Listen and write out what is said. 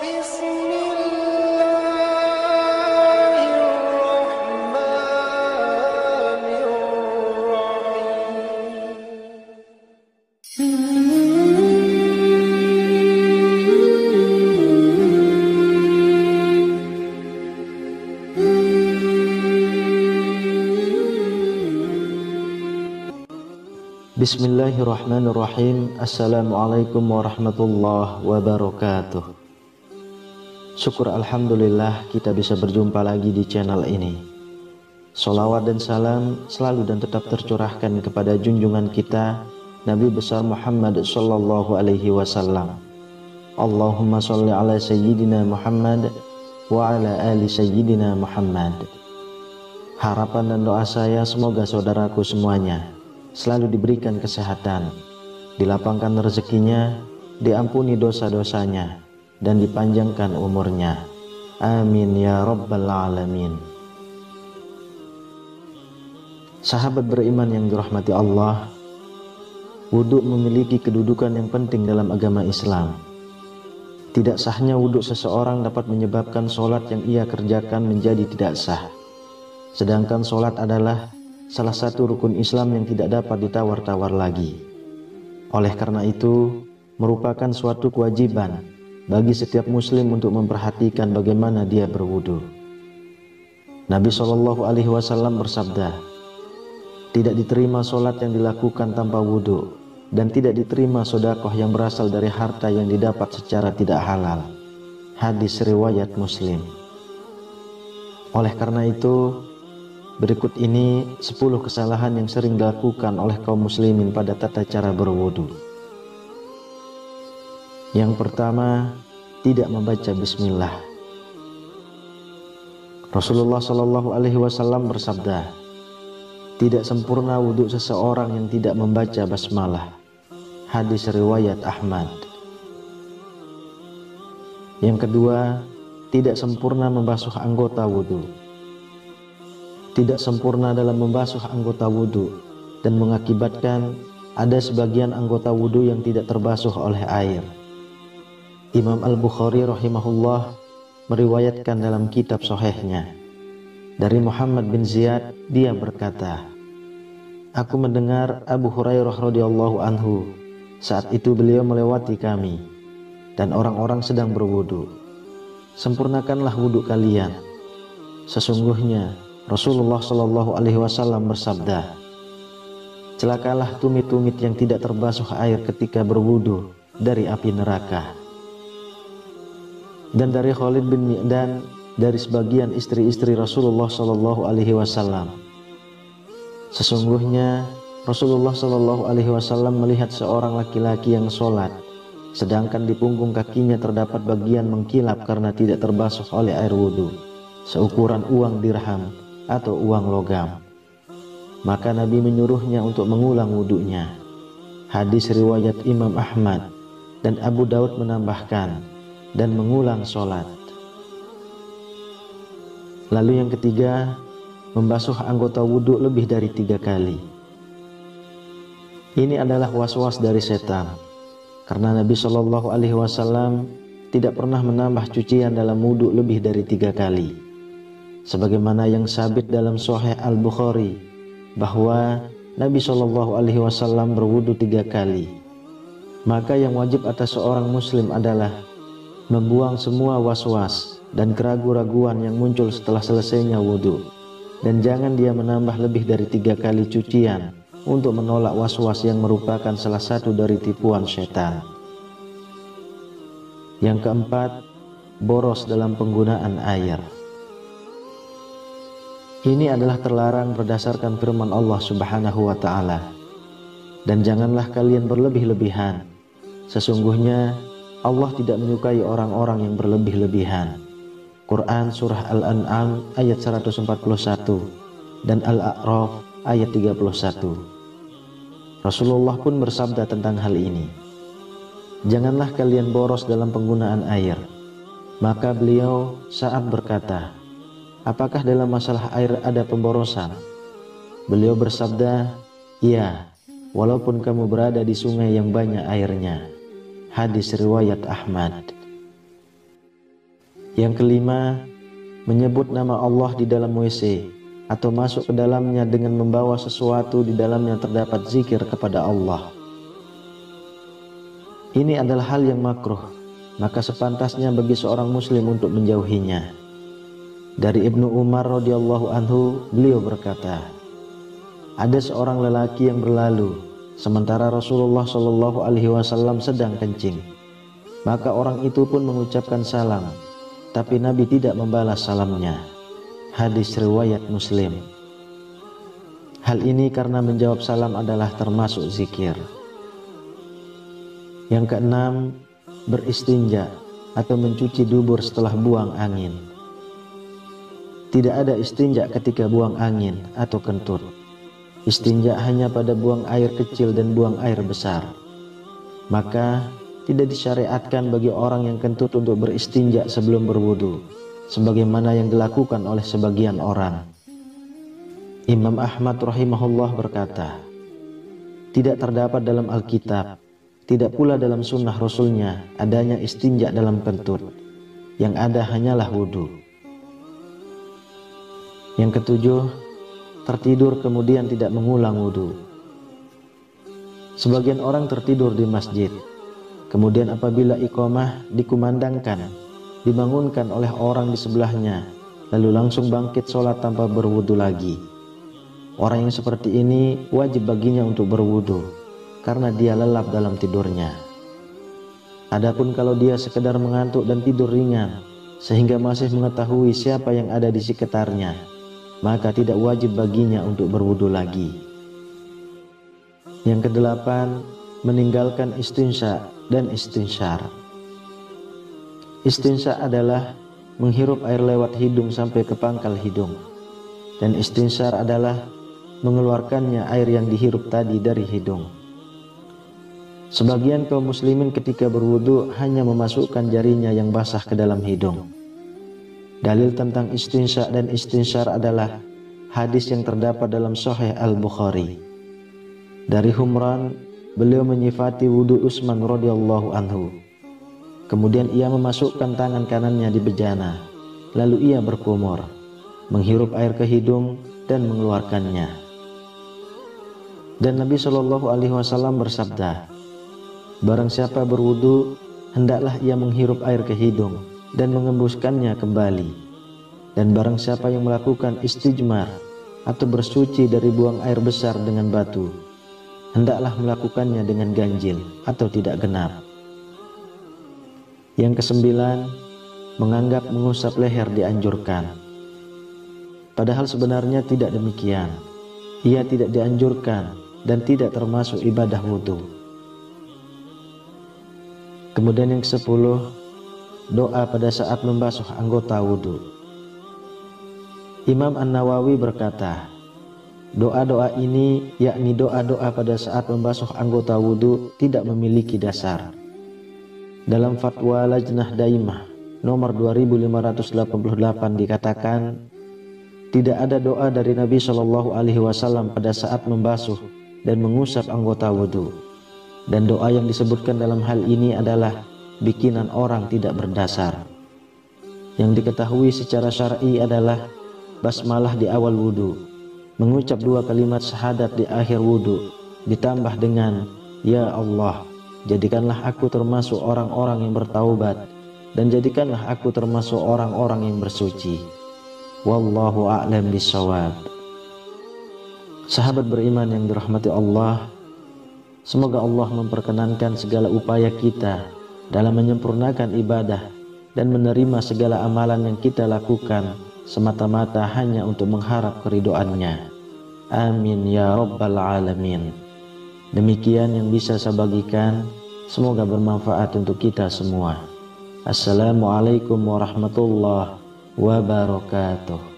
بسم الله الرحمن الرحيم. Bismillahirrahmanirrahim. Assalamualaikum warahmatullahi wabarakatuh. Syukur alhamdulillah kita bisa berjumpa lagi di channel ini. Sholawat dan salam selalu dan tetap tercurahkan kepada junjungan kita Nabi besar Muhammad sallallahu alaihi wasallam. Allahumma sholli ala sayyidina Muhammad wa ala ali sayyidina Muhammad. Harapan dan doa saya semoga saudaraku semuanya selalu diberikan kesehatan, dilapangkan rezekinya, diampuni dosa-dosanya, dan dipanjangkan umurnya. Amin ya rabbal alamin. Sahabat beriman yang dirahmati Allah, wudhu memiliki kedudukan yang penting dalam agama Islam. Tidak sahnya wudhu seseorang dapat menyebabkan sholat yang ia kerjakan menjadi tidak sah. Sedangkan sholat adalah salah satu rukun Islam yang tidak dapat ditawar-tawar lagi. Oleh karena itu, merupakan suatu kewajiban bagi setiap muslim untuk memperhatikan bagaimana dia berwudu. Nabi SAW bersabda, tidak diterima sholat yang dilakukan tanpa wudu, dan tidak diterima sedekah yang berasal dari harta yang didapat secara tidak halal. Hadis riwayat Muslim. Oleh karena itu, berikut ini 10 kesalahan yang sering dilakukan oleh kaum muslimin pada tata cara berwudu. Yang pertama, tidak membaca bismillah. Rasulullah SAW bersabda, tidak sempurna wudu seseorang yang tidak membaca basmalah. Hadis riwayat Ahmad. Yang kedua, tidak sempurna membasuh anggota wudu. Tidak sempurna dalam membasuh anggota wudhu dan mengakibatkan ada sebagian anggota wudhu yang tidak terbasuh oleh air. Imam Al-Bukhari rahimahullah meriwayatkan dalam kitab sahihnya dari Muhammad bin Ziyad, dia berkata, aku mendengar Abu Hurairah radhiyallahu anhu, saat itu beliau melewati kami dan orang-orang sedang berwudhu. Sempurnakanlah wudhu kalian, sesungguhnya Rasulullah SAW bersabda, celakalah tumit-tumit yang tidak terbasuh air ketika berwudu dari api neraka. Dan dari Khalid bin Mi'dan, dari sebagian istri-istri Rasulullah SAW, sesungguhnya Rasulullah SAW melihat seorang laki-laki yang sholat, sedangkan di punggung kakinya terdapat bagian mengkilap karena tidak terbasuh oleh air wudu, seukuran uang dirham atau uang logam. Maka Nabi menyuruhnya untuk mengulang wudunya. Hadis riwayat Imam Ahmad, dan Abu Daud menambahkan, dan mengulang sholat. Lalu yang ketiga, membasuh anggota wudhu lebih dari 3 kali. Ini adalah was-was dari setan, karena Nabi SAW tidak pernah menambah cucian dalam wudhu lebih dari 3 kali. Sebagaimana yang sabit dalam Sahih Al-Bukhari bahwa Nabi SAW berwudu 3 kali. Maka yang wajib atas seorang muslim adalah membuang semua was-was dan keraguan-raguan yang muncul setelah selesainya wudu, dan jangan dia menambah lebih dari 3 kali cucian untuk menolak was-was yang merupakan salah satu dari tipuan setan. Yang keempat, boros dalam penggunaan air. Ini adalah terlarang berdasarkan firman Allah Subhanahu wa ta'ala. Dan janganlah kalian berlebih-lebihan. Sesungguhnya Allah tidak menyukai orang-orang yang berlebih-lebihan. Quran Surah Al-An'am ayat 141 dan Al-A'raf ayat 31. Rasulullah pun bersabda tentang hal ini, janganlah kalian boros dalam penggunaan air. Maka beliau saat berkata, apakah dalam masalah air ada pemborosan? Beliau bersabda, iya, walaupun kamu berada di sungai yang banyak airnya. Hadis riwayat Ahmad. Yang kelima, menyebut nama Allah di dalam WC atau masuk ke dalamnya dengan membawa sesuatu di dalamnya terdapat zikir kepada Allah. Ini adalah hal yang makruh, maka sepantasnya bagi seorang muslim untuk menjauhinya. Dari Ibnu Umar radhiyallahu anhu, beliau berkata, ada seorang lelaki yang berlalu sementara Rasulullah shallallahu alaihi wasallam sedang kencing. Maka orang itu pun mengucapkan salam, tapi Nabi tidak membalas salamnya. Hadis riwayat Muslim. Hal ini karena menjawab salam adalah termasuk zikir. Yang keenam, beristinja atau mencuci dubur setelah buang angin. Tidak ada istinja ketika buang angin atau kentut. Istinja hanya pada buang air kecil dan buang air besar. Maka tidak disyariatkan bagi orang yang kentut untuk beristinja sebelum berwudu, sebagaimana yang dilakukan oleh sebagian orang. Imam Ahmad rahimahullah berkata, tidak terdapat dalam Alkitab, tidak pula dalam sunnah Rasulnya adanya istinja dalam kentut. Yang ada hanyalah wudu. Yang ketujuh, tertidur kemudian tidak mengulang wudu. Sebagian orang tertidur di masjid, kemudian apabila iqamah dikumandangkan, dibangunkan oleh orang di sebelahnya, lalu langsung bangkit sholat tanpa berwudu lagi. Orang yang seperti ini wajib baginya untuk berwudu, karena dia lelap dalam tidurnya. Adapun kalau dia sekedar mengantuk dan tidur ringan, sehingga masih mengetahui siapa yang ada di sekitarnya, maka tidak wajib baginya untuk berwudu lagi. Yang kedelapan, meninggalkan istinsya dan istinsyar. Istinsya adalah menghirup air lewat hidung sampai ke pangkal hidung, dan istinsyar adalah mengeluarkannya air yang dihirup tadi dari hidung. Sebagian kaum muslimin ketika berwudu hanya memasukkan jarinya yang basah ke dalam hidung. Dalil tentang istinsya dan istinsyar adalah hadis yang terdapat dalam Sahih Al-Bukhari. Dari Humran, beliau menyifati wudu Utsman radhiyallahu anhu. Kemudian ia memasukkan tangan kanannya di bejana, lalu ia berkumur, menghirup air ke hidung dan mengeluarkannya. Dan Nabi Shallallahu alaihi wasallam bersabda, barang siapa berwudu, hendaklah ia menghirup air ke hidung dan mengembuskannya kembali. Dan barang siapa yang melakukan istijmar atau bersuci dari buang air besar dengan batu, hendaklah melakukannya dengan ganjil atau tidak genap. Yang kesembilan, menganggap mengusap leher dianjurkan. Padahal sebenarnya tidak demikian. Ia tidak dianjurkan dan tidak termasuk ibadah wudu. Kemudian yang ke-10, doa pada saat membasuh anggota wudu. Imam An-Nawawi berkata, doa-doa ini, yakni doa-doa pada saat membasuh anggota wudu, tidak memiliki dasar. Dalam fatwa Lajnah Daimah nomor 2588 dikatakan, tidak ada doa dari Nabi Shallallahu alaihi wasallam pada saat membasuh dan mengusap anggota wudu. Dan doa yang disebutkan dalam hal ini adalah bikinan orang tidak berdasar. Yang diketahui secara syar'i adalah basmalah di awal wudu, mengucap 2 kalimat syahadat di akhir wudu, ditambah dengan ya Allah, jadikanlah aku termasuk orang-orang yang bertaubat, dan jadikanlah aku termasuk orang-orang yang bersuci. Wallahu a'lam bishawab. Sahabat beriman yang dirahmati Allah, semoga Allah memperkenankan segala upaya kita dalam menyempurnakan ibadah dan menerima segala amalan yang kita lakukan semata-mata hanya untuk mengharap keridhoannya. Amin ya rabbal alamin. Demikian yang bisa saya bagikan, semoga bermanfaat untuk kita semua. Assalamualaikum warahmatullahi wabarakatuh.